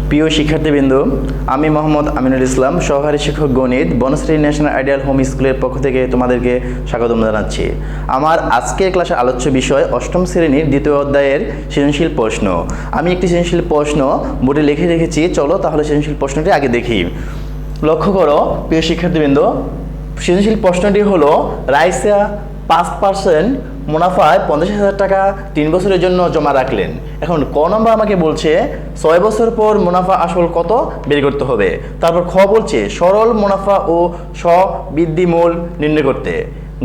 প্রিয় শিক্ষার্থীবৃন্দ, আমি মোহাম্মদ আমিনুল ইসলাম, সহকারী শিক্ষক গণিত, বনশ্রী ন্যাশনাল আইডিয়াল হোম স্কুলের পক্ষ থেকে তোমাদেরকে স্বাগতম জানাচ্ছি। আমার আজকের ক্লাসে আলোচ্য বিষয় অষ্টম শ্রেণীর দ্বিতীয় অধ্যায়ের সৃজনশীল প্রশ্ন। আমি একটি সৃজনশীল প্রশ্ন বোর্ডে লিখে রেখেছি, চলো তাহলে সৃজনশীল প্রশ্নটি আগে দেখি। লক্ষ্য করো প্রিয় শিক্ষার্থীবৃন্দ, সৃজনশীল প্রশ্নটি হলো রাইসা 5% মুনাফায় 50,000 টাকা 3 বছরের জন্য জমা রাখলেন। এখন ক নম্বর আমাকে বলছে 6 বছর পর মুনাফা আসল কত বের করতে হবে। তারপর খ বলছে সরল মুনাফা ও স্ববৃদ্ধি মূল নির্ণয় করতে।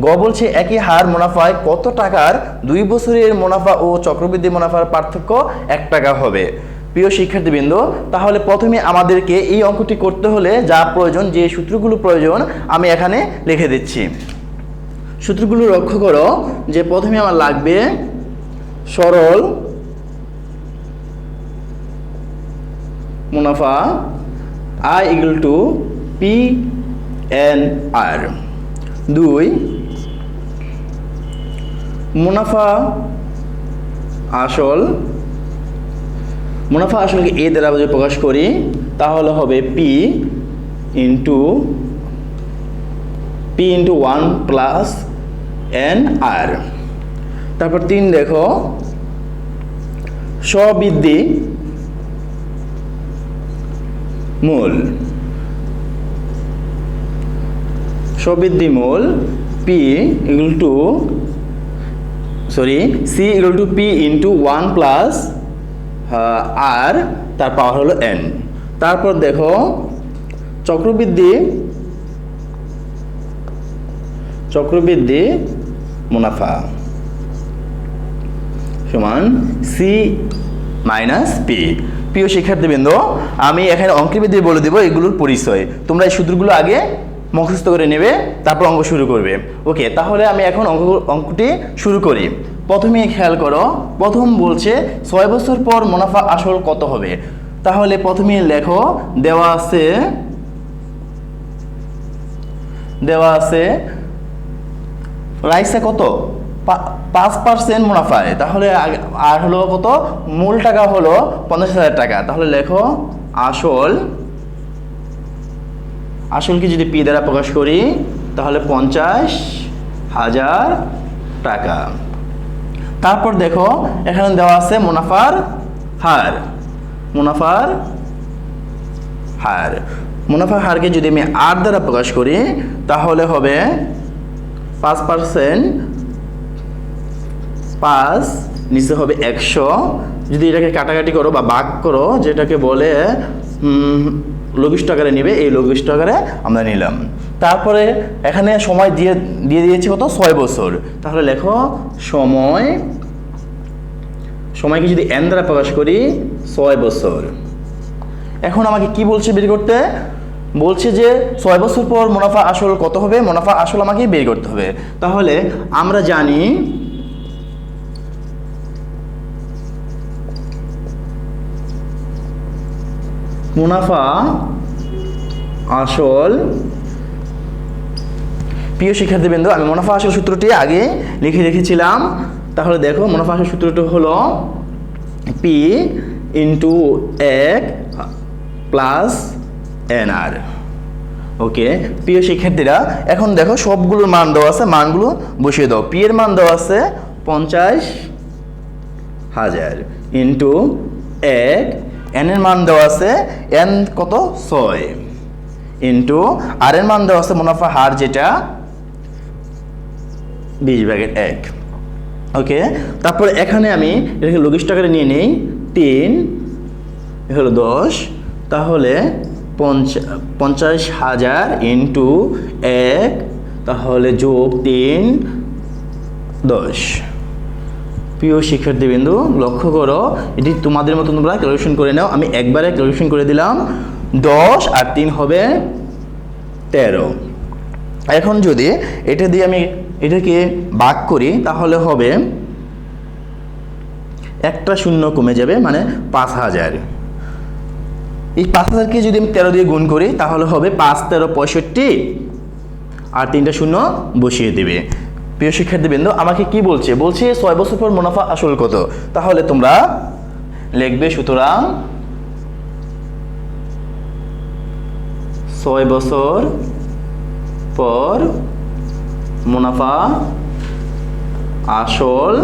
গ বলছে একই হার মুনাফায় কত টাকার 2 বছরের মুনাফা ও চক্রবৃদ্ধি মুনাফার পার্থক্য 1 টাকা হবে। প্রিয় শিক্ষার্থীবৃন্দ, তাহলে প্রথমে আমাদেরকে এই অঙ্কটি করতে হলে যা প্রয়োজন, যে সূত্রগুলো প্রয়োজন আমি এখানে লিখে দিচ্ছি। সূত্রগুলো লক্ষ্য করো যে প্রথমে আমার লাগবে সরল মুনাফা I = PNR। 2 মুনাফা আসলকে এ দ্বারা যদি প্রকাশ করি তাহলে হবে P × 1 + NR। তারপর 3 দেখো স্ববৃদ্ধি মূল C = P × 1 + R, তার পাওয়ার হলো N। তারপর দেখো চক্রবৃদ্ধি মুনাফা সমান C - P। প্রিয় শিক্ষার্থীবৃন্দ, আমি এখানে অঙ্কের ভিত্তিতে বলে দেব এগুলোর পরিচয়। তোমরা এই সূত্রগুলো আগে মুখস্থ করে নেবে, তারপর অঙ্ক শুরু করবে। ওকে, তাহলে আমি এখন অঙ্কটি শুরু করি। প্রথমে খেয়াল করো, প্রথম বলছে 6 বছর পর মুনাফা আসল কত হবে। তাহলে প্রথমে লেখো দেওয়া আছে রাইসে কত 5% মুনাফায়, তাহলে আর হলো কত, মূল টাকা হলো 50,000 টাকা। তাহলে লেখো আসলকে যদি পি দ্বারা প্রকাশ করি তাহলে 50,000 টাকা। তারপর দেখো এখানে দেওয়া আছে মুনাফার হারকে যদি আমি আর দ্বারা প্রকাশ করি তাহলে হবে 5%, 5 নিচে হবে 100। যদি এটাকে কাটাকাটি করো বা ভাগ করো, যেটাকে বলে লঘিষ্ঠ আকারে নিবে, এই লঘিষ্ঠ আকারে আমরা নিলাম। তারপরে এখানে সময় দিয়ে দিয়েছি কত, 6 বছর। তাহলে লেখো সময়কে যদি n দ্বারা প্রকাশ করি 6 বছর। এখন আমাকে কি বলছে বের করতে, বলছে যে 6 বছর পর মুনাফা আসল কত হবে, মুনাফা আসল আমাকে বের করতে হবে। তাহলে আমরা জানি মুনাফা আসল। প্রিয় শিক্ষার্থীবৃন্দ, আমি মুনাফা আসল সূত্রটি আগে লিখে রেখেছিলাম। তাহলে দেখো মুনাফা আসল সূত্রটি হলো P × 1 + NR। ওকে প্রিয় শিক্ষার্থীরা, এখন দেখো সবগুলোর মান দেওয়া আছে, মানগুলো বসিয়ে দাও। P এর মান দেওয়া আছে 50,000 × 1, N এর মান দেওয়া আছে N কত 6 × R এর মান দেওয়া আছে মুনাফা হার যেটা 20/1। ওকে, তারপর এখানে আমি এটাকে লঘিষ্ঠ আকারে নিয়ে নেই, 3 হলো 10, তাহলে 50,000 × 1, তাহলে যোগ 3 10। প্রিয় শিক্ষার্থীবৃন্দ, লক্ষ্য করো, এটি তোমাদের মতো তোমরা ক্যালকুলেশন করে নাও। আমি একবারে ক্যালকুলেশন করে দিলাম, 10 আর 3 হবে 13। এখন যদি এটা দিয়ে আমি এটাকে ভাগ করি তাহলে হবে একটা শূন্য কমে যাবে, মানে 5,000। এই 5,000কে যদি আমি 13 দিয়ে গুণ করি তাহলে হবে 5 13 65, আর 3টা শূন্য বসিয়ে দেবে। প্রিয় শিক্ষার্থীবৃন্দ, আমাকে কি বলছে, 6 বছর পর মুনাফা আসল কত। তাহলে তোমরা লিখবে সুতরাং 6 বছর পর মুনাফা আসল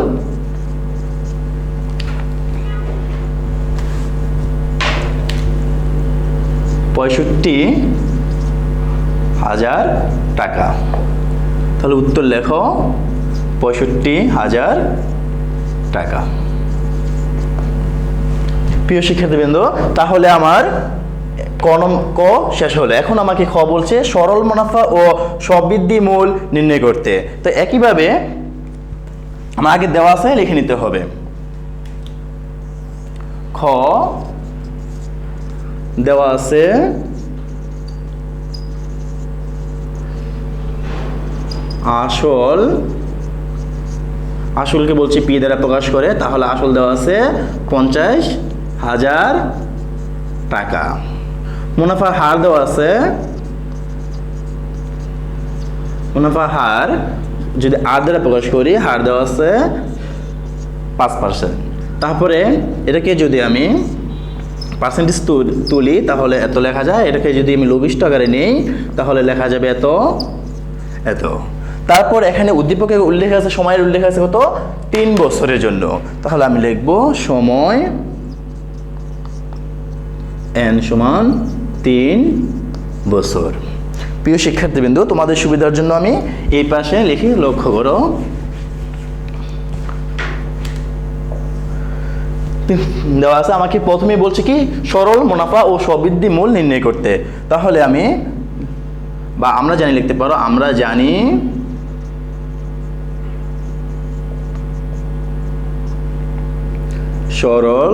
65,000 টাকা। তাহলে উত্তর লেখো 65,000 টাকা। প্রিয় শিক্ষার্থীবৃন্দ, তাহলে আমার ক শেষ হলো। এখন আমাকে খ বলছে সরল মুনাফা ও স্ববৃদ্ধি মূল নির্ণয় করতে। তো একইভাবে আমার আগে দেওয়া আছে, লিখে নিতে হবে। খ দেওয়া আছে আসলকে বলছি পি দ্বারা প্রকাশ করে, তাহলে আসল দেওয়া আছে 50,000 টাকা। মুনাফার হার দেওয়া আছে, মুনাফার হার যদি আর দ্বারা প্রকাশ করি, হার দেওয়া আছে 5%। তারপরে এটাকে যদি আমি পার্সেন্টেজ তুলি তাহলে এত লেখা যায়। এটাকে যদি আমি লঘিষ্ঠ আকারে নেই তাহলে লেখা যাবে এত এত। তারপর এখানে উদ্দীপকের উল্লেখ আছে, সময়ের উল্লেখ আছে কত, 3 বছরের জন্য। তাহলে আমি লিখব সময় n সমান 3 বছর। প্রিয় শিক্ষার্থীবৃন্দ, তোমাদের সুবিধার জন্য আমি এই পাশে লিখি, লক্ষ্য করো। দেওয়া আছে আমাকে প্রথমে বলছে কি সরল মুনাফা ও স্ববৃদ্ধি মূল নির্ণয় করতে। তাহলে আমি বা আমরা জানি লিখতে পারো, আমরা জানি সরল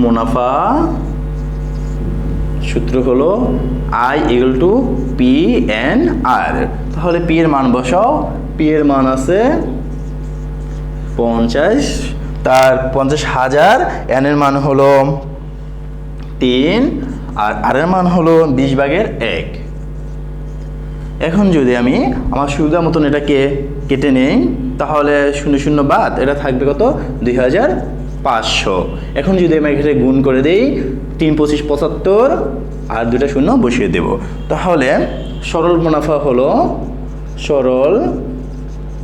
মুনাফা সূত্র হলো I = P/N/R। তাহলে P এর মান বসাও। P এর মান আছে 50, তার 50,000, N এর মান হলো 3 আর R এর মান হলো 20/1। এখন যদি আমি আমার সুবিধা মতন এটাকে কেটে নেই তাহলে 0 বাদ, এটা থাকবে কত, 2500। এখন যদি আমি এখানে গুণ করে দেই, 3 25 75 আর 2টা শূন্য বসিয়ে দেব। তাহলে সরল মুনাফা হলো সরল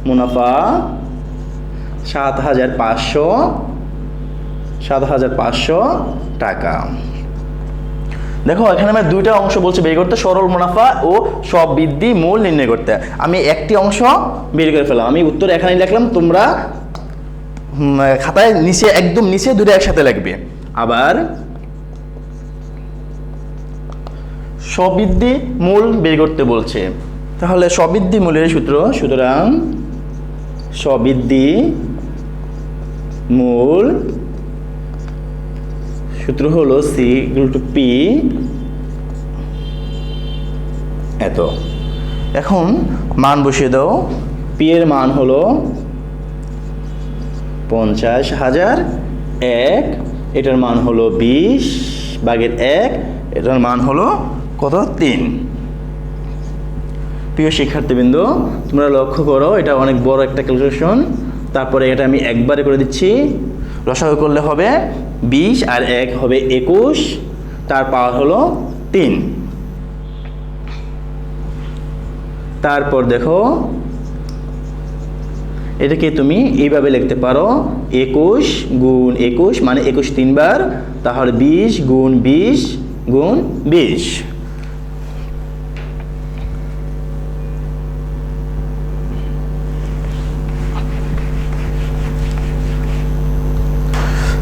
মুনাফা 7,500 টাকা। দেখো এখানে আমি 2টা অংশ বলছি বের করতে, সরল মুনাফা ও স্ববৃদ্ধি মূল নির্ণয় করতে। আমি একটি অংশ বের করে ফেলাম। আমি উত্তর এখানে লিখলাম, তোমরা খাতায় নিচে একদম নিচে 2টা একসাথে লিখবে। আবার স্ববৃদ্ধি মূল বের করতে বলছে। তাহলে স্ববৃদ্ধি মূলের সূত্র, সুতরাং স্ববৃদ্ধি মূল সূত্র হলো C = P এত। এখন মান বসিয়ে দাও। P এর মান হলো 50,000, 1, এটার মান হলো 20/1, এটার মান হলো কত, 3। প্রিয় শিক্ষার্থীবৃন্দ, তোমরা লক্ষ্য করো, এটা অনেক বড় একটা ক্যালকুলেশন। তারপরে এটা আমি একবারে করে দিচ্ছি। রসায়ন করলে হবে 20 আর 1 হবে 21, তার পাওয়ার হলো 3। তারপর দেখো এটাকে তুমি এইভাবে লিখতে পারো, 21 গুণ 21 মানে 21 3 বার, তাহলে 20 গুণ 20 গুণ 20।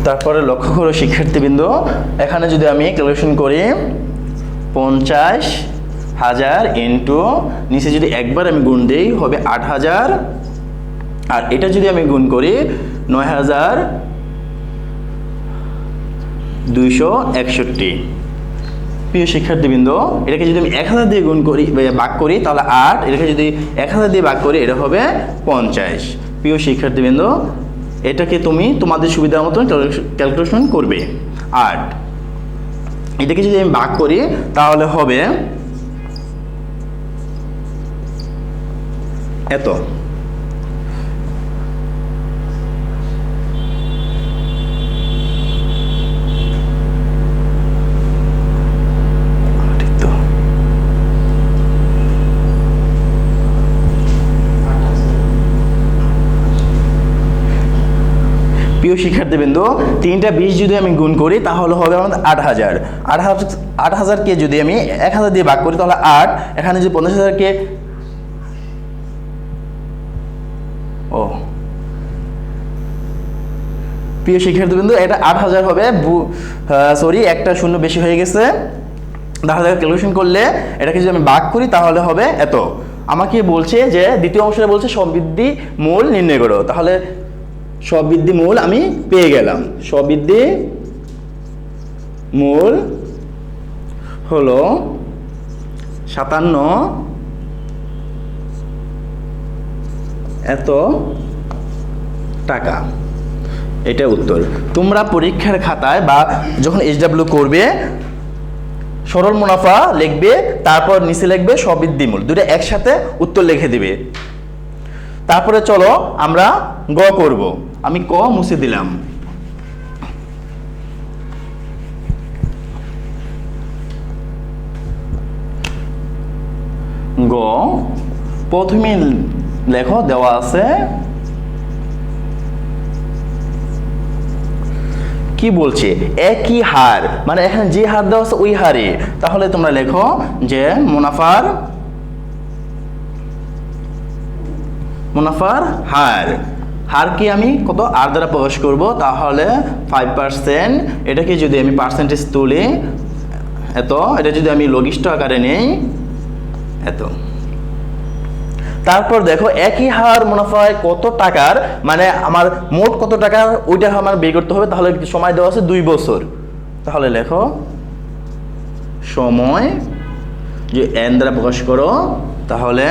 তারপরে লক্ষ্য করো শিক্ষার্থীবৃন্দ, এখানে যদি আমি ক্যালকুলেশন করি 50,000 ইন্টু নিচে যদি একবার আমি গুণ দেই হবে 8,000, আর এটা যদি আমি গুণ করি 9,261। প্রিয় শিক্ষার্থীবৃন্দ, এটাকে যদি আমি 1000 দিয়ে গুণ করি ভাগ করি তাহলে 8, এটাকে যদি 1000 দিয়ে ভাগ করি এটা হবে 50। প্রিয় শিক্ষার্থীবৃন্দ, এটাকে তুমি তোমাদের সুবিধার মতন ক্যালকুলেশন করবে। 8 এটাকে যদি আমি ভাগ করি তাহলে হবে এত। প্রিয় শিক্ষার্থীবৃন্দ, 3টা 20 যদি আমি গুণ করি তাহলে হবে আমাদের 8000। 8000কে যদি আমি 1000 দিয়ে ভাগ করি তাহলে 8, এখানে যে 50000কে প্রিয় শিক্ষার্থীবৃন্দ, এটা 8000 হবে, সরি একটা শূন্য বেশি হয়ে গেছে। 10,000 ক্যালকুলেশন করলে এটাকে যদি আমি ভাগ করি তাহলে হবে এত। আমাকে বলছে যে দ্বিতীয় অংশটা বলছে সবৃদ্ধি মূল নির্ণয় করো, তাহলে সবৃদ্ধি মূল আমি পেয়ে গেলাম। সবৃদ্ধি মূল হলো 57 এত টাকা। এটা উত্তর। তোমরা পরীক্ষার খাতায় বা যখন SW করবে সরল মুনাফা লিখবে, তারপর নিচে লিখবে সবৃদ্ধি মূল, দুটো একসাথে উত্তর লিখে দিবে। তারপরে চলো আমরা গ করব। আমি ক মুছে দিলাম। গ প্রথমে লেখো, দেওয়া আছে কি বলছে একই হার, মানে এখানে যে হার দেওয়া আছে ওই হারে। তাহলে তোমরা লেখো যে মুনাফার হারকে আমি কত আর দ্বারা প্রকাশ করব, তাহলে 5%। এটাকে যদি আমি পার্সেন্টেজ তুলি এত, এটা যদি আমি লঘিষ্ঠ আকারে নেই এত। তারপর দেখো একই হার মুনাফায় কত টাকার, মানে আমার মোট কত টাকার ওইটা আমার বের করতে হবে। তাহলে সময় দেওয়া আছে 2 বছর। তাহলে লেখো সময় যে n দ্বারা প্রকাশ করো, তাহলে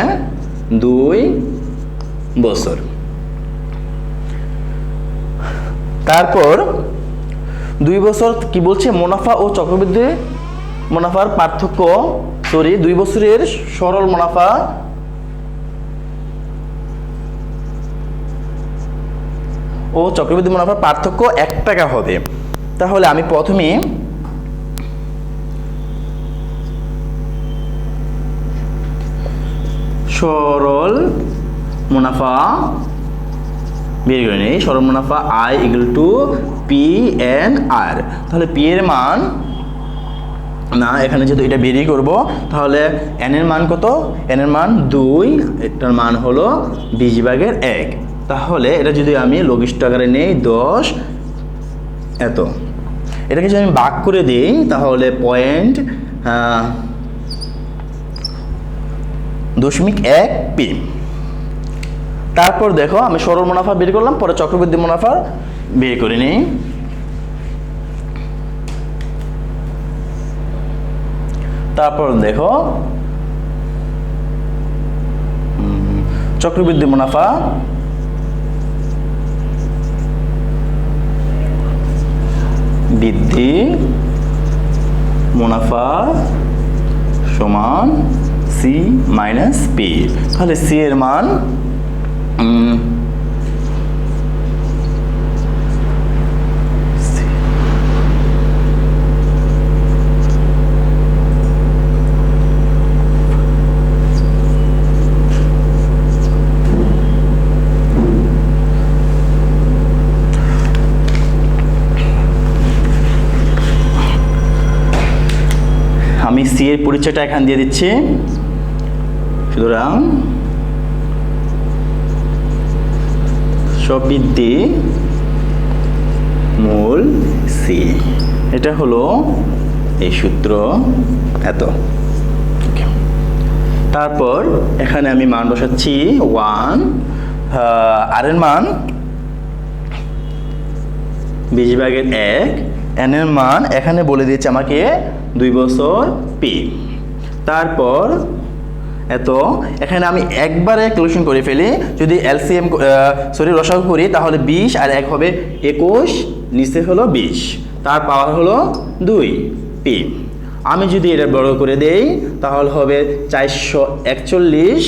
2 বছর। তারপর 2 বছর কি বলছে, মুনাফা ও চক্রবৃদ্ধি মুনাফার পার্থক্য, 2 বছরের সরল মুনাফা ও চক্রবৃদ্ধি মুনাফার পার্থক্য 1 টাকা হবে। তাহলে আমি প্রথমে সরল মুনাফা বের করে নিই। সরল মুনাফা I = PNR। তাহলে P এর মান না, এখানে যেহেতু এটা বেরিয়ে করব, তাহলে n এর মান কত, n এর মান 2, এটার মান হলো 20/1। তাহলে এটা যদি আমি লঘিষ্ঠ আকারে নেই 10 এত, এটাকে যদি আমি ভাগ করে দিই তাহলে 0.1p। তারপর দেখো আমি সরল মুনাফা বের করলাম, পরে চক্রবৃদ্ধি মুনাফা বের করে নিই। তারপর দেখো চক্রবৃদ্ধি মুনাফা বৃদ্ধি মুনাফা সমান C - P। তাহলে C এর মান আমি সি এর পরিচয়টা এখানে দিয়ে দিচ্ছি। সুতরাং সবৃদ্ধি মূল সি, এটা হলো এই সূত্র এত। তারপর এখানে আমি মান বসাচ্ছি 1, আর এর মান 20/1, n এর মান এখানে বলে দিয়েছে আমাকে 2 বছর পি। তারপর এত, এখানে আমি একবারে ক্যালকুলেশন করে ফেলি, যদি লসাগু করি তাহলে 20 আর 1 হবে 21, নিচে হলো 20, তার পাওয়ার হলো 2p। আমি যদি এটা বড় করে দেই তাহলে হবে 441,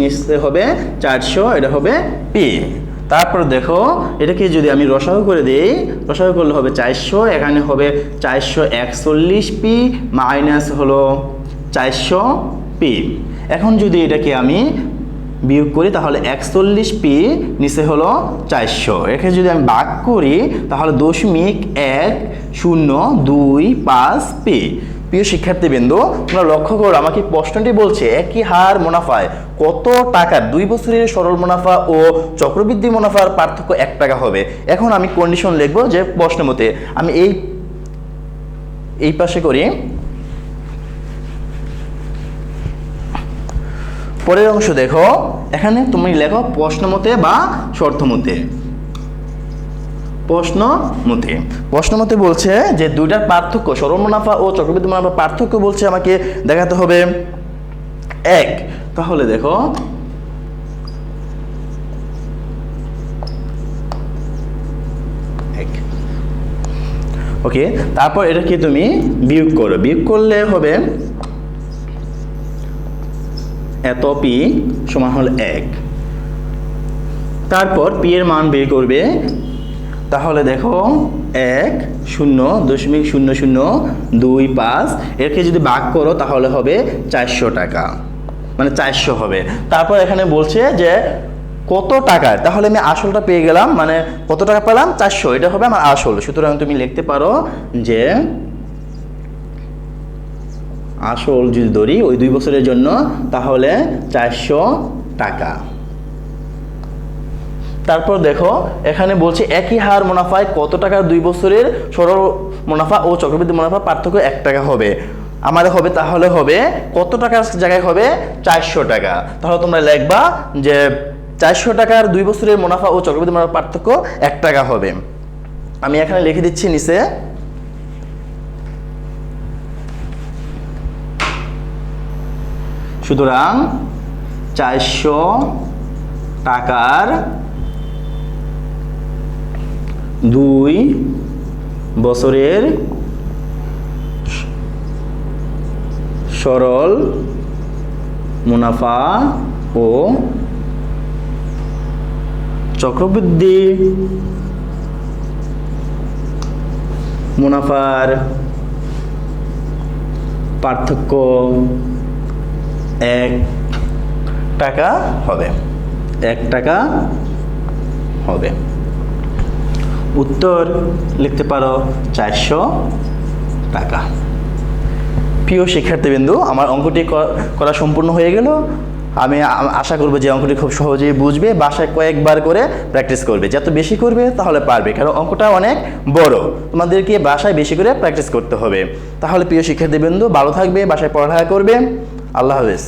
নিচে হবে 400, এটা হবে p। তারপর দেখো এটাকে যদি আমি রসাগু করে দেই, রসাগু করলে হবে 400, এখানে হবে 441p মাইনাস হলো 400p। এখন যদি এটাকে আমি বিয়োগ করি তাহলে 41p, নিচে হলো 400। এখানে যদি আমি ভাগ করি তাহলে 0.1025p। প্রিয় শিক্ষার্থীবৃন্দু, তোমরা লক্ষ্য করো আমাকে প্রশ্নটি বলছে একই হার মুনাফায় কত টাকার 2 বছরের সরল মুনাফা ও চক্রবৃদ্ধি মুনাফার পার্থক্য 1 টাকা হবে। এখন আমি কন্ডিশন লিখব যে প্রশ্ন মতে আমি এই পাশে করি। পরের অংশ দেখো, এখানে তুমি লেখো প্রশ্ন মতে বা শর্ত মতে। প্রশ্ন মতে বলছে যে দুইটার পার্থক্য, সরল মুনাফা ও চক্রবৃদ্ধি মুনাফার পার্থক্য বলছে আমাকে দেখাতে হবে 1। তাহলে দেখো ওকে, তারপর এটাকে তুমি বিয়োগ করো, বিয়োগ করলে হবে এত পি সমান হল 1। তারপর পি এর মান বের করবে, তাহলে দেখো 1.000025, এরকে যদি ভাগ করো তাহলে হবে 400 টাকা, মানে 400 হবে। তারপর এখানে বলছে যে কত টাকার, তাহলে আমি আসলটা পেয়ে গেলাম, মানে কত টাকা পেলাম 400, এটা হবে আমার আসল। সুতরাং তুমি লিখতে পারো যে আসল যদি ধরি ওই 2 বছরের জন্য তাহলে 400 টাকা। তারপর দেখো এখানে বলছে একই হার মুনাফায় কত টাকার 2 বছরের সরল মুনাফা ও চক্রবৃদ্ধি মুনাফা পার্থক্য 1 টাকা হবে। আমাদের হবে তাহলে হবে কত টাকার জায়গায় হবে 400 টাকা। তাহলে তোমরা লিখবা যে 400 টাকার 2 বছরের মুনাফা ও চক্রবৃদ্ধি মুনাফা পার্থক্য 1 টাকা হবে। আমি এখানে লিখে দিচ্ছি নিচে। সুতরাং 400 টাকার 2 বছরের সরল মুনাফা ও চক্রবৃদ্ধি মুনাফার পার্থক্য 1 টাকা হবে। 1 টাকা হবে। উত্তর লিখতে পারো 400 টাকা। প্রিয় শিক্ষার্থীবৃন্দু, আমার অঙ্কটি করা সম্পূর্ণ হয়ে গেল। আমি আশা করব যে অঙ্কটি খুব সহজেই বুঝবে, বাসায় কয়েকবার করে প্র্যাকটিস করবে। যত বেশি করবে তাহলে পারবে, কারণ অঙ্কটা অনেক বড়, তোমাদেরকে বাসায় বেশি করে প্র্যাকটিস করতে হবে। তাহলে প্রিয় শিক্ষার্থীবৃন্দু ভালো থাকবে, বাসায় পড়ালেখা করবে। আল্লাহ হাফেজ।